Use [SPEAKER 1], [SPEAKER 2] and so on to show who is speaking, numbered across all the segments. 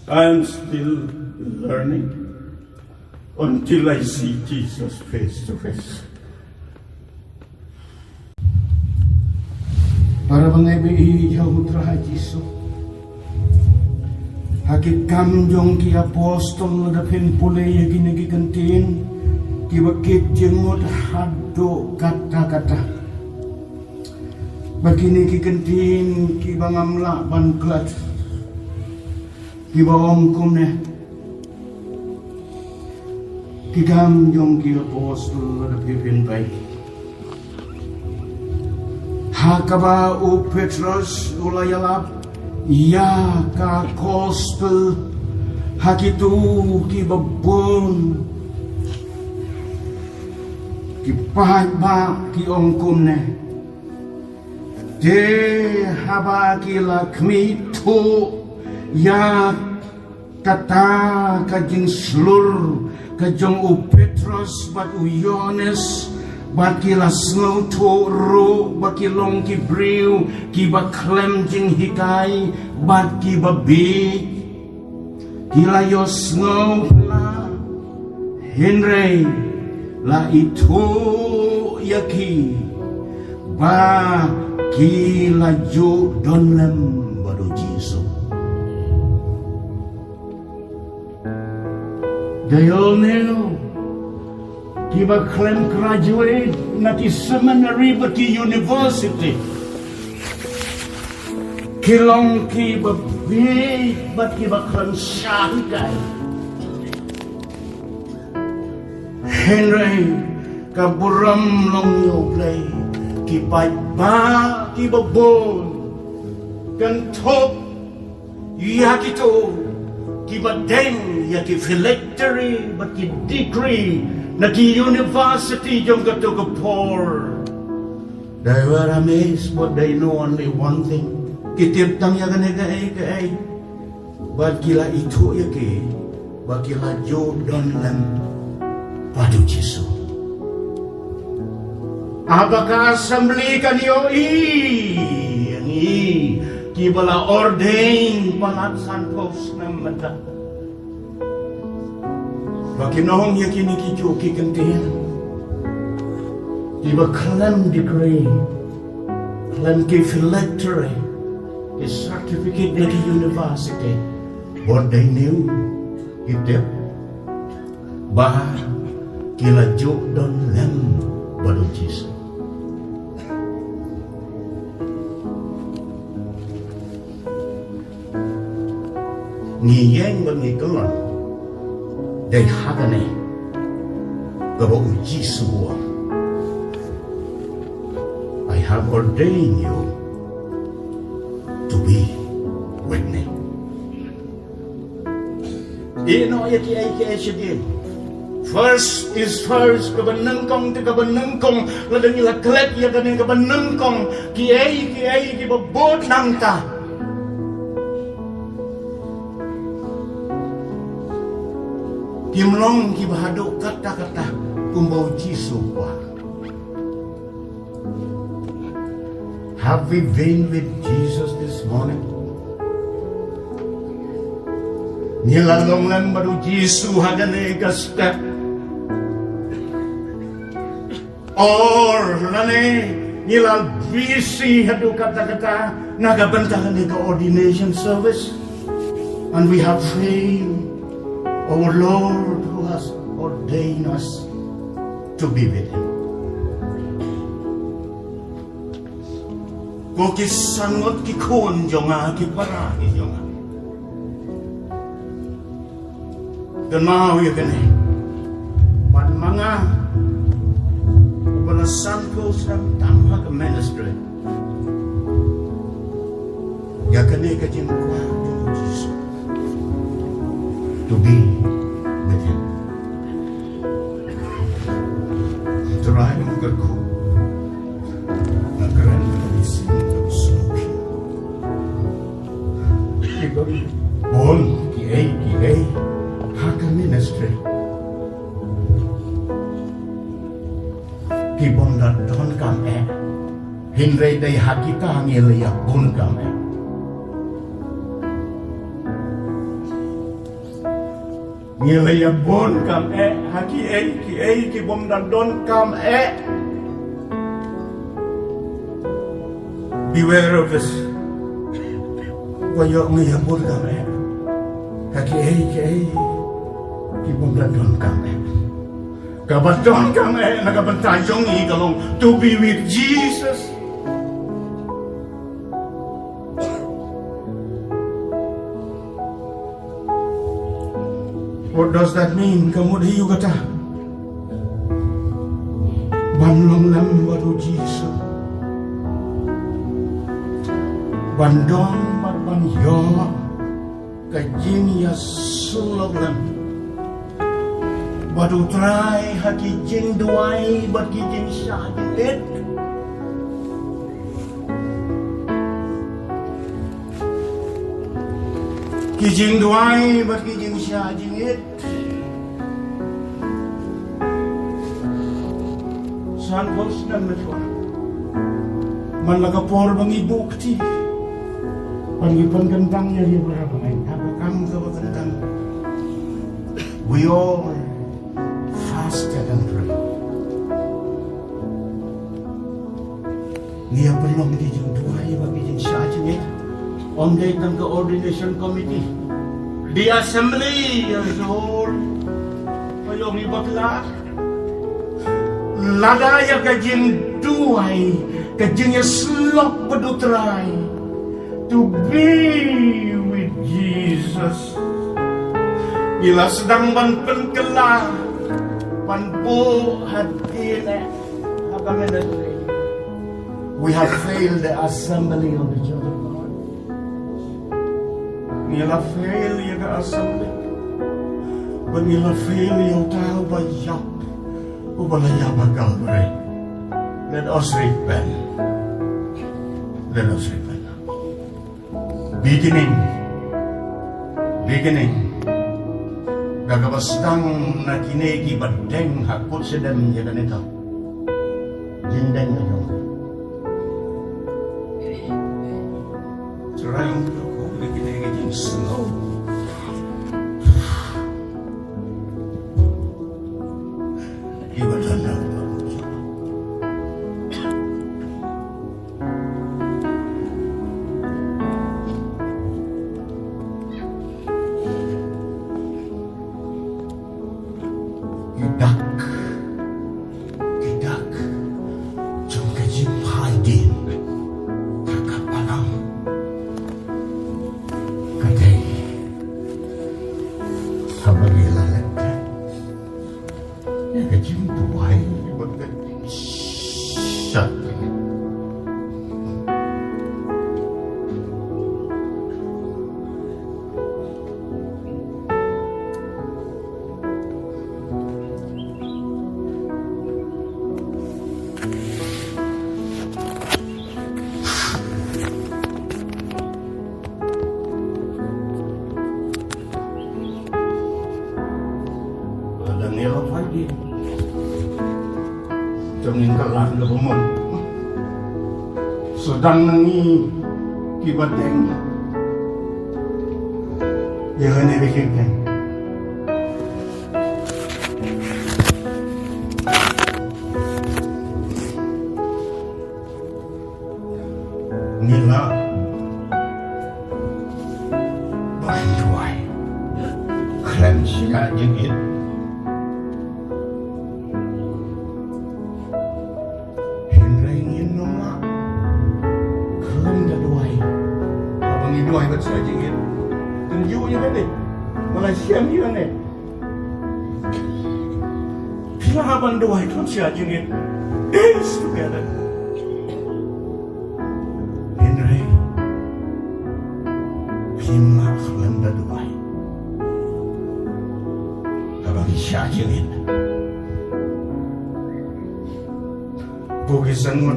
[SPEAKER 1] I'm still learning until I see Jesus face to face. Para mengibig Yahutra Jisu, hakik kamjong ki apostol dapin pulay ginigigantin, ki bakit jengot hado kata-kata. Bagini gigantin ki bangamla bangklat, ki baong kumne, ki kamjong ki apostol dapin baik. Hakaba u Petrus ulayalap ya ka gospel hakitu ki babon ki pahat ba ki ongkumne de haba ki lakmi tu ya tata kajing slur kajong u Petrus bat u Yohanes bakila snow to ro bakilong ki briu ki ba klem jing hikai bat ki ba big kila yo snow la Henry la itu yaki ba kila jo don lem bado jisu they all know kiba klem graduate nati seminary bati university kilong kiba big bat kiba klem syahkai Henry kaburam long yo play kipai ba kiba bon kan top yakito kiba deng yaki phylactery bati degree Naki university jong kato ka poor. They were amazed, but they know only one thing. Kitip tang ya kane kaay. But kila ito ya ke, but kila Jordan lang padu Jesu. Apakah assembly kanyo yang kibala ordain panatsan post ng mata. Bakinohong yakini ki joki kantin. Iba klem degree, klem ki phylactery, ki certificate na ki university. What they knew, itip, bah, kila jok don lem bado Jesu. Ngiyeng ba ngikelon? They hagane gabo Jesu. I have ordained you to be with me. Ino yaki ay siya. First is first kabanangkong ladang ila klet ya ganing kabanangkong kiay kibabot nang ta. Kimlong kibahado kata-kata kumbaw Jesu pa. Have we been with Jesus this morning? Nilalong lang baru Jesu hagane ka step. Or lane nilal busy hadu kata-kata nagabantahan ni ka ordination service. And we have failed our Lord who has ordained us to be with Him. Kung kisangot kikun jonga kiparagi jonga. Kenal ya kene. Pan mga upalasan ko sa tama ka ministry. Ya kene ka jingkwa Jesus. To be with Him. Try magkaku. Nagkaroon ka isin ng suki. Ikaw, bon, kiay, haka ministry. Kibon na doon kami. Hindi day hakita ang iliyak bon kami. Ngilayabon kam haki ki bom don kam beware of this. Wayo ngiyabon kam haki ki bom don kam Kabaton kam nagabantayong ikalong to be with Jesus. What does that mean? Kamu diyu kata banlong lam baru Jesus bandong ban yo kajin ya sulog lam baru try haki jing duai bagi jing syahid it kijing duai bagi jing syahid it san hos na metwa man lagapor bang ibukti pangipan gandang niya di berapa ngayon abakam sa magandang we all fasted and prayed. Niya belum di jeng duai bagi jeng syahid on day tang coordination committee the assembly as a whole payong ibakla ladaya kajing duai kajing slok bedutrai to be with Jesus. Bila sedang banpen kelah panpo hadine abang menetri. We have failed the assembly of the children of God. Bila fail ya ke assembly. Bila fail ya tahu bayap. Ubalaya bakal beri. Let us repent. Let us repent. Beginning. Gagabastang na kinegi badeng hakot sedem ya ganito. Jindeng na yung. Sarayong ko, kinegi jing slow. Ibadan na. Kidak, jom kajim haidin, kakapalang, kadai, habagi lalat, ya kajim buhay, bagkajim syat. Nilap lagi Joming kalah na bumon Sedang nangi Kibadeng Yang nilikigyan Nila Bantuai Klan siya jengit Duai bat sa jingin tunjuk nya kan Malaysia ni kan pila haban duai kan sa jingin dance together Henry pila Flanda duai habang sa jingin bugisan mo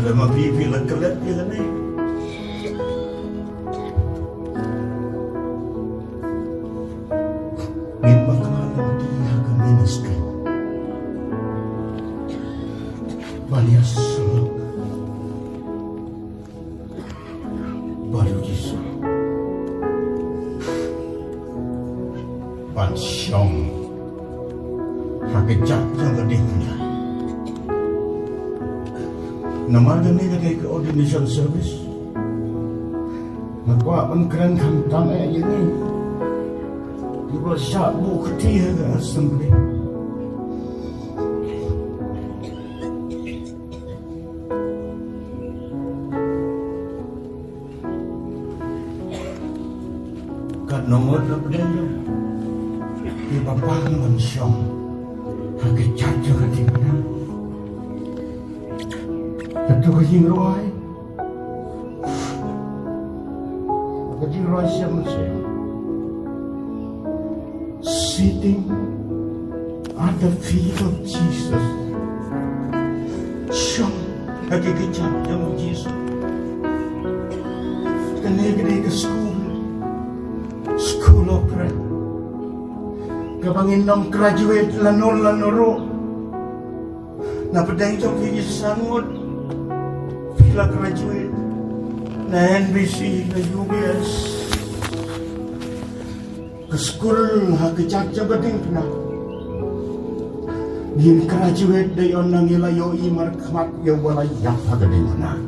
[SPEAKER 1] Ada mabibi lagkalat nila na May bakalan diya ka ministry Balias sulok baru Yesus ban syong hakejak yang kedingnya nama gani kay ke ordination service magwa man kran kamtang ini iba siya bu ketiya ke assembly kat nomor na padayo ibabang man siyang hakejak yang kedingnya Tentu kajing roy, siya masih sitting at the feet of Jesus. Siyang nagkikitsak ng Jesus. Kanigay ka school of prayer. Kabangin ng graduate lanor-lanoro. Napaday itong kikisangot. Pila graduate na NBC, na UBS. Ka-school, hakijak-jak bading na. Gin graduate dayon nang ilayo imarkmat yung walay yapagading na.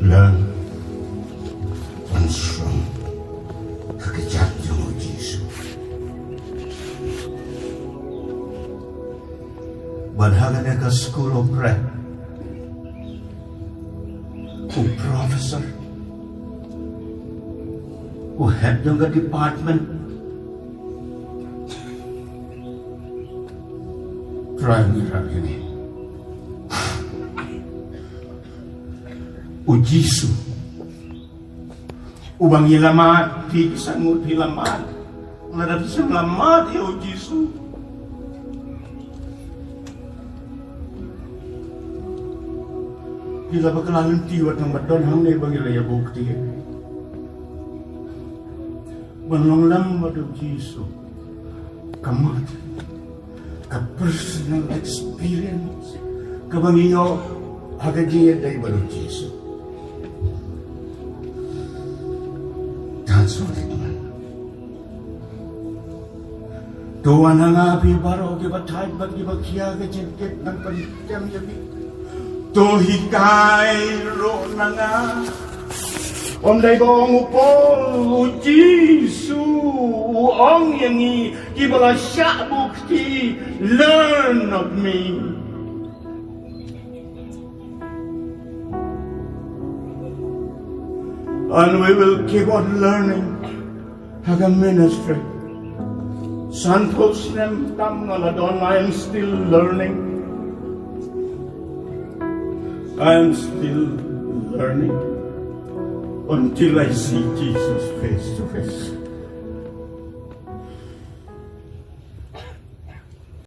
[SPEAKER 1] Learn and strong. Hakijak-jak mo, Jesus. Badhagan ka school of prayer. Who professor. Who head ng department. Try ngira ini. O Jisu. Ubang ilamat. Di sangut ilamat. Ngadap sa lamat ya o Jisu. Bila bakalan tiwat ng baton hang na ibang ilaya bukti. Banlang lang madog Jisu. Kamat. Ka-personal experience. Kabang iyo hagadiya day madog Jisu. That's what it meant. Tuwan ang api baro gibatay bagibagya gajengkit ng panitang yabi. Tuhikay ro na nga Om day bong upo Jisu Ong yangi Kibala siya bukti Learn of me And we will keep on learning Haga ministry Santos nem tam ngaladon I am still learning I am still learning until I see Jesus face to face.